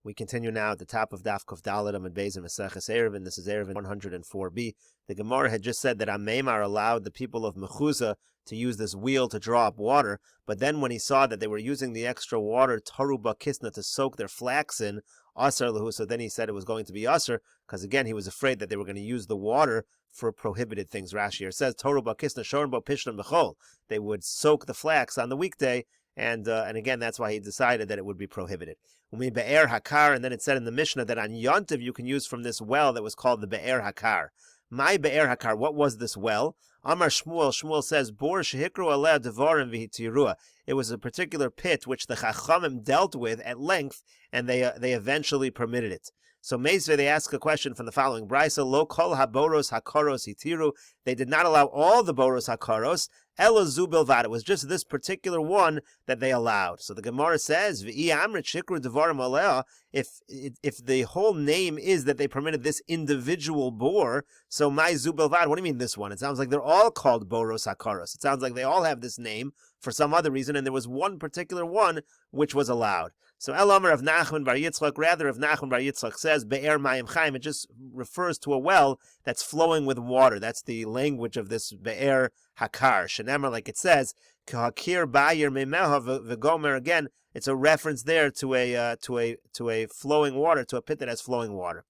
We continue now at the top of Daf Kuf Daled Amud Beis in Meseches Eruvin. This is Eruvin 104b. The Gemara had just said that Ameimar allowed the people of Mechuzah to use this wheel to draw up water, but then when he saw that they were using the extra water, Taruba Kisna, to soak their flax in, Asar Lahu, so then he said it was going to be Asar, because again he was afraid that they were going to use the water for prohibited things. Rashi here says, Taruba Kisna Shornbo Pishlam Bechol. They would soak the flax on the weekday, and again, that's why he decided that it would be prohibited. Umi Be'er Hakar, and then it said in the Mishnah that on Yontiv you can use from this well that was called the Be'er Hakar. My Be'er Hakar, what was this well? Amar Shmuel, Shmuel says, Bor Shehikru Aleh Devarim V'Hitirua. It was a particular pit which the Chachamim dealt with at length, and they eventually permitted it. So Meisve, they ask a question from the following Brisa: Lo kol haboros hakaros hitiru. They did not allow all the boros hakaros. Elo zu bilvad. It was just this particular one that they allowed. So the Gemara says, V'i amrit shikru devarim aleh. If the whole name is that they permitted this individual bor, so my zu bilvad. What do you mean this one? It sounds like they're all called boros hakaros. It sounds like they all have this name for some other reason, and there was one particular one which was allowed. So El Amar of Nachman Bar Yitzchak, rather of Nachman Bar Yitzchak says Be'er Mayim Chaim. It just refers to a well that's flowing with water. That's the language of this Be'er Hakar. Shenemar, like it says, Kahakir Bayir Meimeha V'Gomer. Again, it's a reference there to a flowing water, to a pit that has flowing water.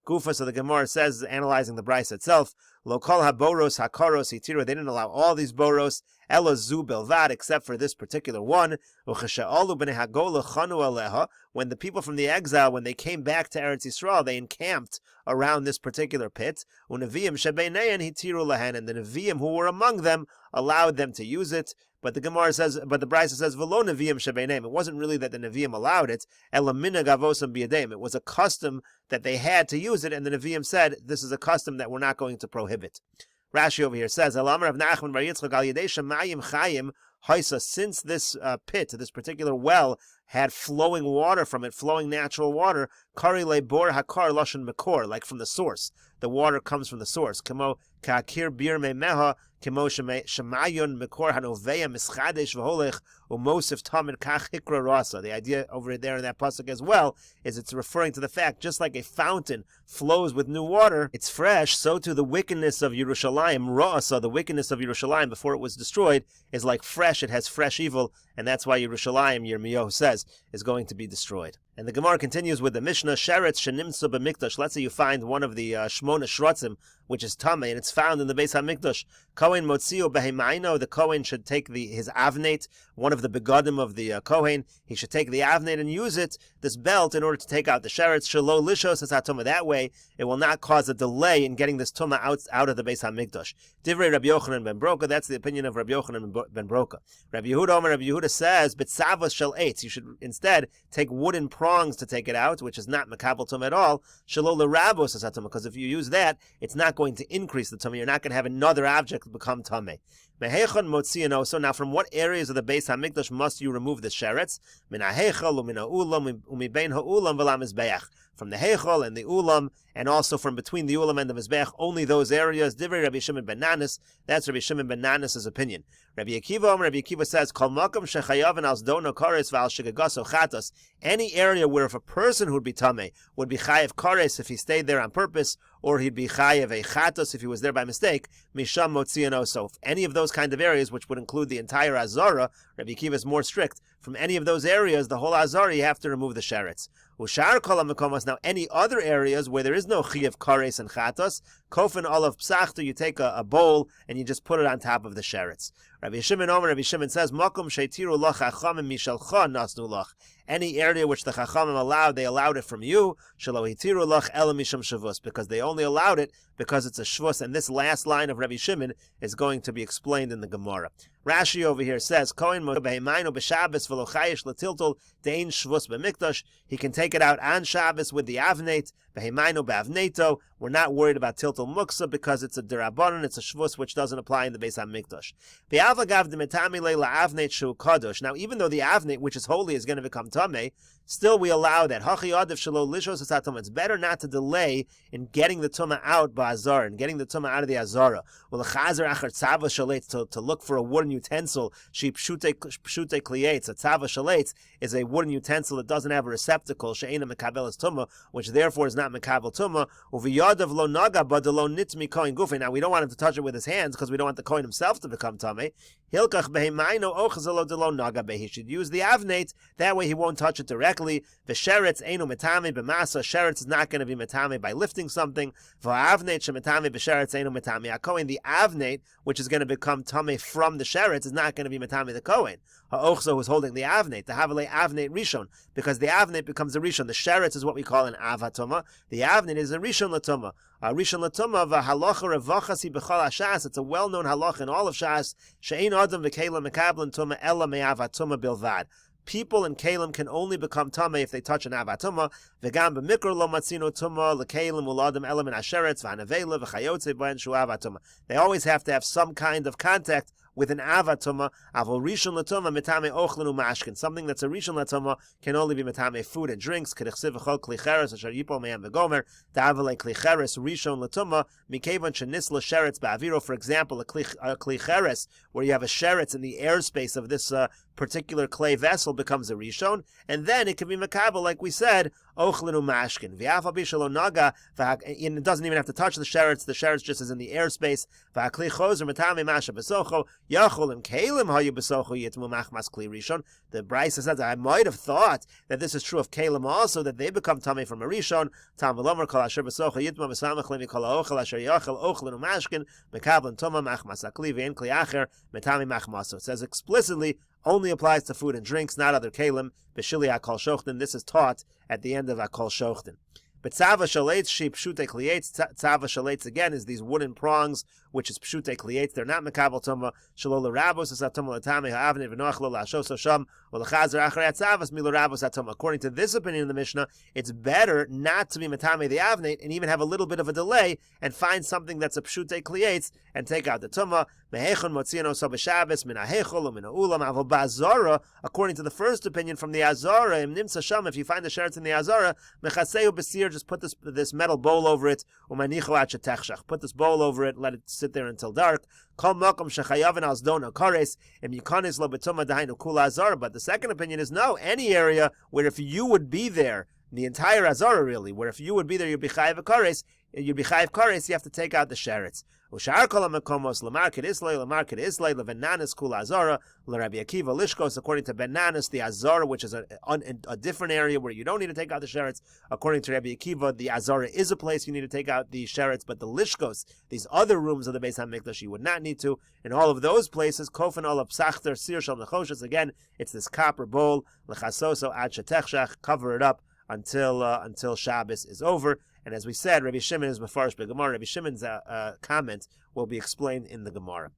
Gufa, so the Gemara says, analyzing the Brisa itself, Lo kol haboros hakaros hitiru. They didn't allow all these boros, elo zu belvad, except for this particular one. Uchesha'olu b'nei hagola chanu aleha. When the people from the exile, when they came back to Eretz Yisrael, they encamped around this particular pit. Uneviim shebeinein hitiru lahen, and the neviim who were among them allowed them to use it. But the Gemara says, but the Brisa says, "V'lo neviim shebeineim." It wasn't really that the neviim allowed it. Ela minhag avosam biyadeim. It was a custom that they had to use it, and the neviim said, "This is a custom that we're not going to prohibit." Rashi over here says, "Elamar of Nachman Bar Yitzchak al Yedei Shemayim Chayim Haisa." Since this pit, this particular well, had flowing water from it, flowing natural water, Kari le bor hakar lashon mekor, like from the source. The water comes from the source. Kamo ka'akir bir memeha, kamo shemayon mekor hanoveya mischadesh v'holech umosif tamid kach hikra rasa. The idea over there in that pasuk as well is it's referring to the fact, just like a fountain flows with new water, it's fresh, so too the wickedness of Yerushalayim, rasa, the wickedness of Yerushalayim before it was destroyed, is like fresh, it has fresh evil, and that's why Yerushalayim, Yirmiyahu says, is going to be destroyed. And the Gemara continues with the Mishnah, Sheretz shenimtzu b'mikdash. Let's say you find one of the Shmona Shrotzim, which is Tameh, and it's found in the Beis HaMikdash. Kohen motzio behemayno. The Kohen should take his avnate, one of the begadim of the Kohen. He should take the avnate and use it, this belt, in order to take out the Sheretz. Shelo lishos es hatumah. That way, it will not cause a delay in getting this tumah out of the Beis HaMikdash. Divrei Rabbi Yochanan ben Broka. That's the opinion of Rabbi Yochanan ben Broka. Rabbi Yehuda says, B'tzavos shel eitz. You should instead take wooden prongs to take it out, which is not makabel tumah at all. Shelo l'rabos es hatumah. Because if you use that, it's not going to increase the tumah. You're not going to have another object become tameh. Mehechon motziano. So now, from what areas of the Beis Hamikdash must you remove the sheretz? Min ha'hechel u'min ha'ulam u'mibein ha'ulam v'lam mizbeach. From the hechel and the ulam, and also from between the ulam and the mizbeach, only those areas. Divrei Rabbi Shimon ben Nanas. That's Rabbi Shimon ben Nanas' opinion. Rabbi Akiva says, Kol makom shechayav al zdono kares v'al shegagaso chatos. Any area where if a person who would be tameh would be chayav kares if he stayed there on purpose, or he'd be chayav a chatos if he was there by mistake, misham motziano. So if any of those kind of areas, which would include the entire Azara, Rabbi Akiva is more strict. From any of those areas, the whole Azara, you have to remove the sheretz. Ushar kol ha'mekomos. Now, any other areas where there is no chiyav kares and chatos, kofen olav psachtu, you take a bowl and you just put it on top of the sheretz. Rabbi Shimon says, Makom sheitiru loch hachamim mishalcha nasnu loch. Any area which the chachamim allowed, they allowed it from you. Shelo hitiru loch ela misham shavus, because they only allowed it because it's a shvus. And this last line of Rabbi Shimon is going to be explained in the Gemara. Rashi over here says, Kohen behemayno b'Shabbos v'lo chayish l'tiltul dein shvus b'mikdash. He can take it out on Shabbos with the avnate. Behemayno b'avneto. We're not worried about tiltul muksa because it's a derabanan, it's a shvus which doesn't apply in the Beis HaMikdash. Now, even though the avnate, which is holy, is going to become tameh, still we allow that. It's better not to delay in getting the tumah out ba'azar, and getting the tumah out of the azara. To look for a wooden wooden utensil, she pshute klietz, a tzava shaletz, is a wooden utensil that doesn't have a receptacle, she'ena mekabelas tumah, which therefore is not mekabel tumah, uviyadav lo naga badalo nitmi kohen gufi. Now, we don't want him to touch it with his hands because we don't want the kohen himself to become tameh. Hilkach behemaino ochazalo delo naga be. He should use the avnate, that way he won't touch it directly. V'sheretz einu metame b'masa, sheretz is not going to be metame by lifting something. V'avnate shemetame b'sheretz einu metame. A kohen, the avnate, which is going to become tameh from the sheretz, is not going to be metame the kohen. Ha'ochzo who's holding the avnate, the havale avnate rishon, because the avnate becomes a rishon. The sheretz is what we call an avatuma. The avnate is a rishon latuma. Rishon latuma v'halacha revachasi b'chol hashas. It's a well-known halacha in all of Shas. She'ein adam v'kelim mekablan tuma ella me'avatuma bilvad. People in Kalim can only become tameh if they touch an avatuma. V'gam b'mikro lo matzino tuma l'kelim uladam elam in asheretz v'anavela v'chayotze b'en shu avatuma. They always have to have some kind of contact with an avatuma. Avol rishon latuma metame ochlenu mashkin. Something that's a rishon latuma can only be metame food and drinks. K'dichsiv v'chol klicheres asher yipo me'am v'gomer. Ta'avale klicheres rishon latuma mikevan shenis l'sheretz ba'aviro. For example, a klicheres where you have a sheretz in the airspace of this particular clay vessel becomes a rishon, and then it can be makabel, like we said, ochlenu mashkin. V'afa bishalo naga, and it doesn't even have to touch the sheretz. The sheretz just is in the airspace. V'akli chozer metame masha besocho yachol im kelim hayu besocho yitmu machmas kli rishon. The Brisa says, I might have thought that this is true of kelim also, that they become tamei from a rishon. Tam v'lomer kol asher besocho yitmu mesamach lemi kol ha'ochel asher yachol ochlenu mashkin mekablan toma machmas akli v'en kli acher metame machmaso. It says explicitly, only applies to food and drinks, not other kelim. B'shili akol shochten. This is taught at the end of akol shochten. But tzava shaletz, she pshute klietz. Tzava shaletz again is these wooden prongs, which is pshute klietz. They're not mekabel tuma. Shelo l'rabos es atuma l'tamei ha'avnei v'noach lo la'ashos sham u'lechazer acharei tzavas mi l'rabos atuma. According to this opinion in the Mishnah, it's better not to be metamei the avnei and even have a little bit of a delay and find something that's a pshute klietz and take out the tuma. Mehechon motziano so b'shabes min ha'hechol u'min ha'ulam avol ba'azara. According to the first opinion from the Azara, im nimtza sham, if you find the sheretz in the Azara, mechaseu b'sir, just put this metal bowl over it. Umanicho at shetechshach. Put this bowl over it. Let it sit there until dark. Kol makom shechayaven al zdona kares im yikanis lo betuma dahainu kula azara. But the second opinion is no. Any area where if you would be there, the entire Azara really, where if you would be there, you'd be chayav kares. You'd be chayav kares. You have to take out the sheretz. Ushar kol ha'mekomos l'market islay levenanis kula azara l'Rabbi Akiva lishkos. According to Benanis, the Azara, which is a different area where you don't need to take out the sheretz. According to Rabbi Akiva, the Azara is a place you need to take out the sheretz, but the lishkos, these other rooms of the Beis HaMikdash, you would not need to. In all of those places, kofen ol psachter sir shel nechoshes. Again, it's this copper bowl lechasoso ad shetechshach. Cover it up until Shabbos is over. And as we said, Rabbi Shimon is mefarish b'Gemara. Rabbi Shimon's comment will be explained in the Gemara.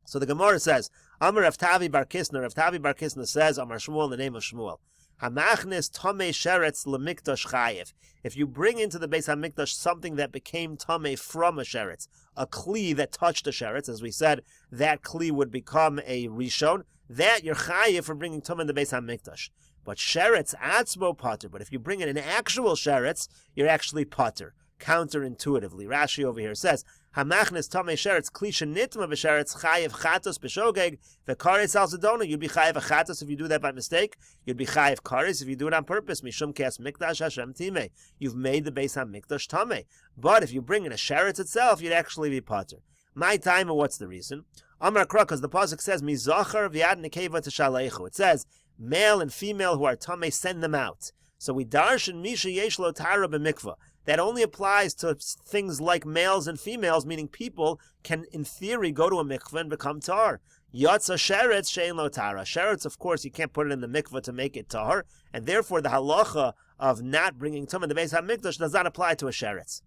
So the Gemara says, Amar Rav Tavi bar Kisna. Rav Tavi bar Kisna says, Amar Shmuel, in the name of Shmuel, Hamachnes tomei sheretz lemikdash chayev. If you bring into the Beis HaMikdash something that became tomei from a sheretz, a kli that touched a sheretz, as we said, that kli would become a rishon. That you're chayev for bringing tomei in the Beis HaMikdash. But sheretz atzmo pater. But if you bring in an actual sheretz, you're actually pater. Counterintuitively, Rashi over here says, Hamachnes tamei sheretz klisha nitma b'sheretz chayev chatos b'shogeg v'kares al zedona. You'd be chayev a chatos if you do that by mistake. You'd be chayev kares if you do it on purpose. Mishum kes mikdash Hashem timei. You've made the Beis HaMikdash tamei. But if you bring in a sheretz itself, you'd actually be pater. My time, and what's the reason? Amar Kra, because the pasuk says mizachar v'yad nekeva t'shaleichu. It says male and female who are tamei, send them out. So we darshan misha yesh lo tara b'mikvah. That only applies to things like males and females, meaning people can, in theory, go to a mikvah and become tar. Yatsa sheretz shein lo tara. Sheretz, of course, you can't put it in the mikvah to make it tar, and therefore the halacha of not bringing tum in the Beis HaMikdash does not apply to a sheretz.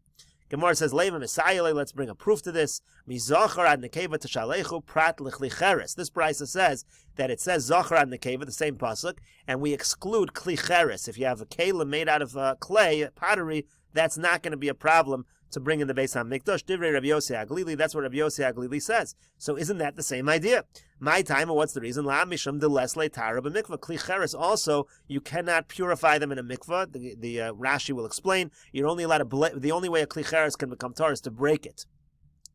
Gemara says, Lema Messiah, let's bring a proof to this. Mizachar ad nekeva t'shalechu prat l'chlicheres. This brisa says that it says Zachar ad nekeva, the same pasuk, and we exclude klicheres. If you have a kelim made out of clay, pottery, that's not going to be a problem to bring in the Beis HaMikdash. Divrei Rabbi Yossi Aglili, that's what Rabbi Yossi Aglili says. So isn't that the same idea? My time, what's the reason? La mishum de lesle tara b'mikvah. Klicheres also, you cannot purify them in a mikvah. The Rashi will explain. You're only allowed to the only way a klicheres can become tar is to break it.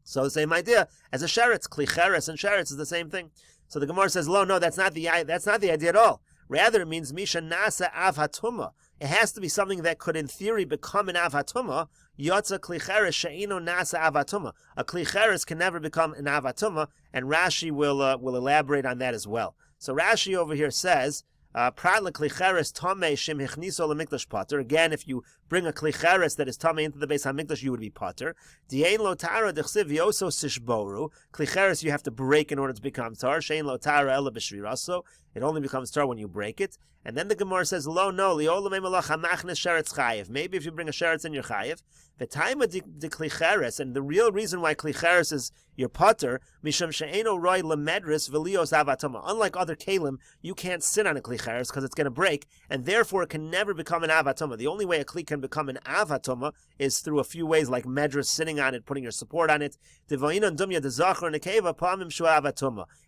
So the same idea as a sheretz. Klicheres and sheretz is the same thing. So the Gemara says, no, that's not the idea at all. Rather, it means Misha Nasa Av Hatuma. It has to be something that could, in theory, become an Av Hatuma. Yotza Klicheres She'ino Nasa Av Hatuma. A Klicheres can never become an Av Hatuma, and Rashi will elaborate on that as well. So Rashi over here says, Prat leklicheres tamei shim hichniso lemikdash pater. Again, if you bring a klicheres that is tamei into the Beis Hamikdash, you would be pater. Diein lo tara dechsiv yoso sishboru. Klicheres you have to break in order to become tar. Shein lo tara ela b'shviraso. It only becomes tar when you break it. And then the Gemara says, lo no liolamei malach hamachnes sheretz chayev. Maybe if you bring a sheretz in your chayev. The time of the klicheres, and the real reason why klicheres is your pater, misham she'eno roi lemedris v'lios avatoma. Unlike other kalim, you can't sit on a klicheres because it's going to break, and therefore it can never become an avatoma. The only way a kli can become an avatoma is through a few ways, like medris, sitting on it, putting your support on it.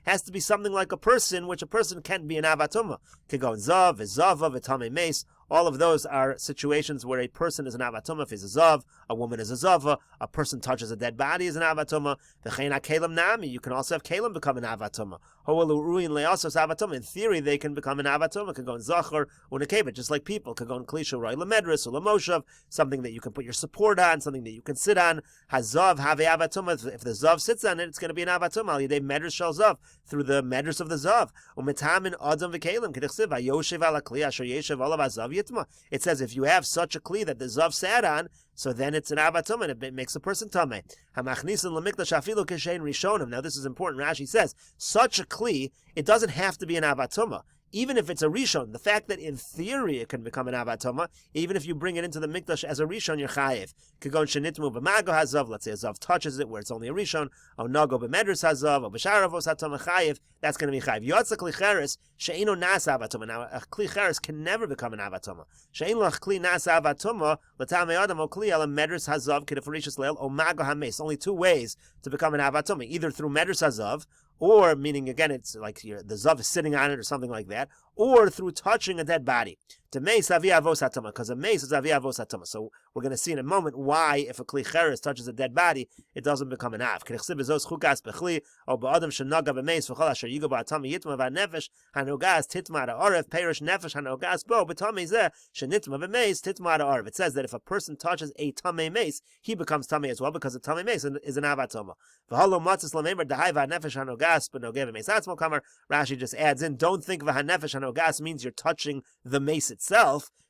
Has to be something like a person, which a person can be an avatoma. Could go zav, v'zava, v'tamei mace. All of those are situations where a person is an avatoma. If he's a zav, a woman is a zava, a person touches a dead body is an avatoma. V'cheina kelim nami. You can also have kelim become an avatoma. In theory, they can become an avatoma. Could go in zachar or nekeva, just like people. Could go in klisha roy lemedris or lemoshav, something that you can put your support on, something that you can sit on. Hazav have a avatoma. If the zav sits on it, it's going to be an avatoma. Al yedei medris shel zav, through the medris of the zav. Umetamin adam v'kelim k'dichsiv hayoshev ala kli asher yeshev olav hazav yitma. It says if you have such a kli that the zav sat on, so then it's an avatoma, and it makes a person tamei. Hamachnisin lemikdash afilu kishein rishonim. Now this is important. Rashi says such a kli, it doesn't have to be an avatoma. Even if it's a rishon, the fact that in theory it can become an avatoma, even if you bring it into the mikdash as a rishon, you're chayiv. Kagon shenitmu b'mago hazav. Let's say a zav touches it where it's only a rishon. O nago b'medris hazav. O b'sharavos hatoma chayiv. That's going to be chayiv. Yotza klicheres she'ino nas avatoma. Now a klicheres can never become an avatoma. She'in loch kli nas avatoma l'tamei adam o kli ala medris hazav k'defarishas leil o mago hames. Only two ways to become an avatoma: either through medris hazav, or meaning again it's like the zav is sitting on it or something like that, or through touching a dead body. To mace avia avos hatama, because a mace is avia avos hatama. So we're going to see in a moment why if a kli cheres touches a dead body, it doesn't become an av. K'nechsib bezos chukas bechli o ba'adam shenaga b'meis v'chol asher yigo ba'atama yitma v'nefesh hanogas titma ha'arev perish nefesh hanogas bo b'tamei zeh shenitma b'meis titma ha'arev. It says that if a person touches a tamei mace, he becomes tamei as well, because a tamei mace is an avatoma. V'halo matzis lamemer dahai v'nefesh hanogas b'nogeh v'meis atzmo kamar. Rashi just adds in, don't think v'hanefesh hanogas means you're touching the mace itself.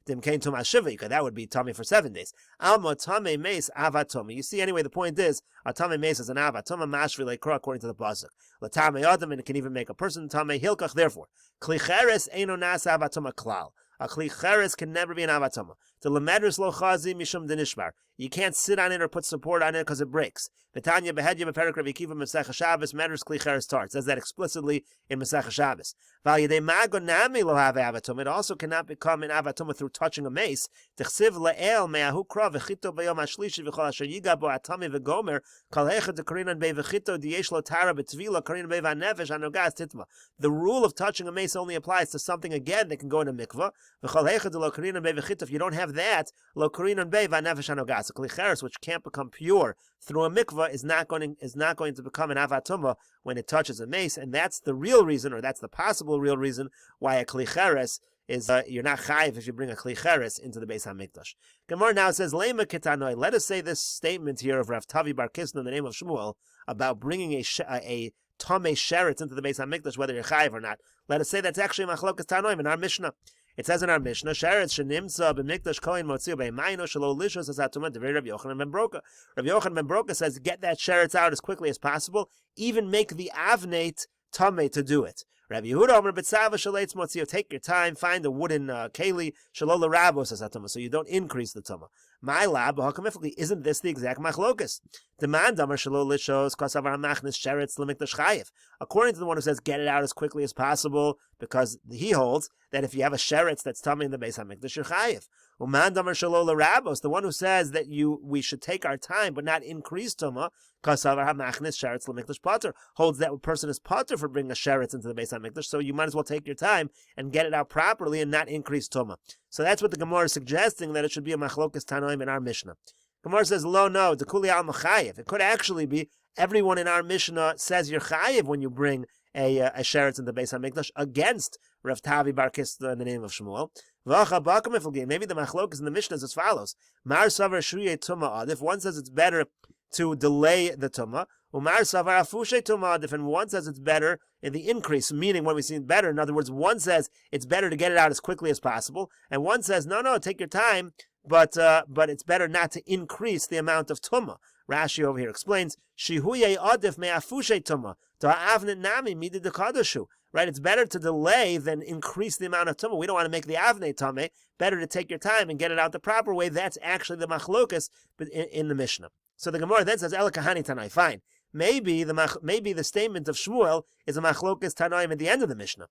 That would be tummy for 7 days. Alma tame mace avatoma. You see, anyway, the point is, a tame mace is an avatoma mashvi lekra, according to the pasuk. Latame adam, and it can even make a person tame hilkach. Therefore, klicheres eino nas avatoma klal. A klicheres can never be an avatoma. The lemedris lo chazi mishum denishbar. You can't sit on it or put support on it because it breaks. V'tanya behedya beperik Rabbi Akiva Meseches Shabbos medris klicheres tar. It says that explicitly in Meseches Shabbos. Val yedei mago nami lo have avatoma. It also cannot become an avatoma through touching a mace. Tichsiv le'el me'ahu kra v'chito b'yom hashlishi v'chol asher yiga bo atami v'gomer kol hechad dekarinan be v'chito diyesh lo tara b'tvila karinan be v'nefesh hanogas titma. The rule of touching a mace only applies to something again that can go in a mikvah. V'chol hechad lo karinan be v'chito. If you don't have that, lo karinan be v'nefesh hanogas. A klicheres which can't become pure through a mikvah is not going to become an avatuma when it touches a mace, and that's the real reason, or that's the possible real reason why a klicheres is you're not chayiv if you bring a klicheres into the Beis Hamikdash. Gemara now says lema ketanoi. Let us say this statement here of Rav Tavi Bar Kisna in the name of Shmuel about bringing a tamei sheretz into the Beis Hamikdash, whether you're chayiv or not. Let us say that's actually machlokas tanoim in our Mishnah. It says in our Mishnah, sheretz shenimtza b'mikdash kohen motziu b'mayno shelo lishos as atuma devrei Rabbi Yochanan ben Broka. Rabbi Yochanan ben Broka says get that sheretz out as quickly as possible. Even make the avnate tamei to do it. Rabbi Yehuda Omer b'tzava shaleitz motziu. Take your time, find a wooden keli shelo l'rabos as atuma, so you don't increase the tuma. My lab, isn't this the exact machlokas? Demand Amar shelo lishos kosavar hamachnis sheretz l'mikdash chayiv. According to the one who says get it out as quickly as possible, because he holds that if you have a sheretz that's tummy in the Beis Hamikdash, you're chayiv. Uman Amar shelo l'rabos, the one who says that we should take our time but not increase tuma, kosavar hamachnis sheretz l'mikdash pater, holds that a person is pater for bringing a sheretz into the Beis Hamikdash, so you might as well take your time and get it out properly and not increase tuma. So that's what the Gemara is suggesting, that it should be a machlokas tanoim in our Mishnah. Gemara says, lo, no, the kuli al machayev. It could actually be everyone in our Mishnah says you're chayev when you bring a sheretz in the Beis HaMikdash against Rav Tavi Bar Kisda in the name of Shmuel. Maybe the machlok is in the Mishnah as follows: Mar savar shriye tumah adif. One says it's better to delay the tumah. Umar savar afushe tumah adif, and one says it's better in the increase, meaning when we see better, in other words, one says it's better to get it out as quickly as possible, and one says no, take your time, but it's better not to increase the amount of tumah. Rashi over here explains shihuye adif me afushe tumah to ha'avnit nami midid dekadoshu. Right, it's better to delay than increase the amount of tumah. We don't want to make the avnei tameh. Better to take your time and get it out the proper way. That's actually the machlokas in the Mishnah. So the Gemara then says, "Ela kahani tanai." Fine, maybe the statement of Shmuel is a machlokas tanaim at the end of the Mishnah.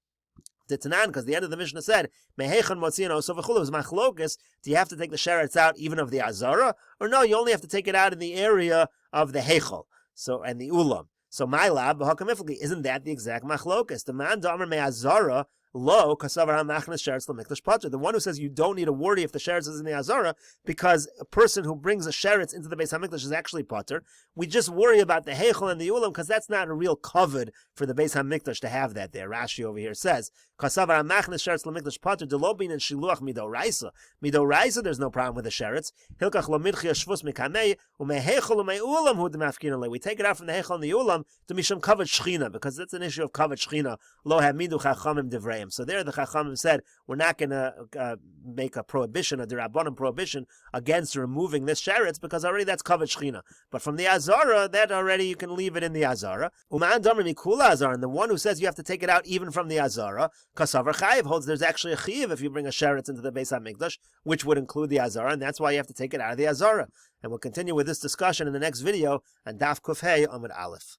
The Tanan, because the end of the Mishnah said, "Mehechan motzion osov v'chulu." It was machlokas. Do you have to take the sheretz out even of the azara, or no? You only have to take it out in the area of the heichal. So and the ulam. So my lab, isn't that the exact machlokas? The man damer me'azara lo kasavar hamachnas sheretz l'mikdash pater. The one who says you don't need to worry if the sheretz is in the azara, because a person who brings a sheretz into the Beis Hamikdash is actually pater. We just worry about the heichel and the ulam because that's not a real covered for the Beis Hamikdash to have that there. Rashi over here says kasavar hamachnas sheretz l'mikdash pater delobin and shiluach midoraisa. Midoraisa, there's no problem with the sheretz. Hilkach lomidchia shvus mikamei umeheichel umeulam hu demafkin. We take it out from the heichel and the ulam to mishum kavod shchina, because that's an issue of kavod shchina. Lo hamidu chachamim divrei. So there the Chachamim said, we're not going to make a prohibition, a derabbanan prohibition, against removing this sheretz, because already that's kavod shchina. But from the azara, that already you can leave it in the azara. Uman damar mikula azara, and the one who says you have to take it out even from the azara, kasavar chayiv, holds there's actually a chayiv if you bring a sheretz into the Beis HaMikdash, which would include the azara, and that's why you have to take it out of the azara. And we'll continue with this discussion in the next video on Daf Kuf Hey Amud Aleph.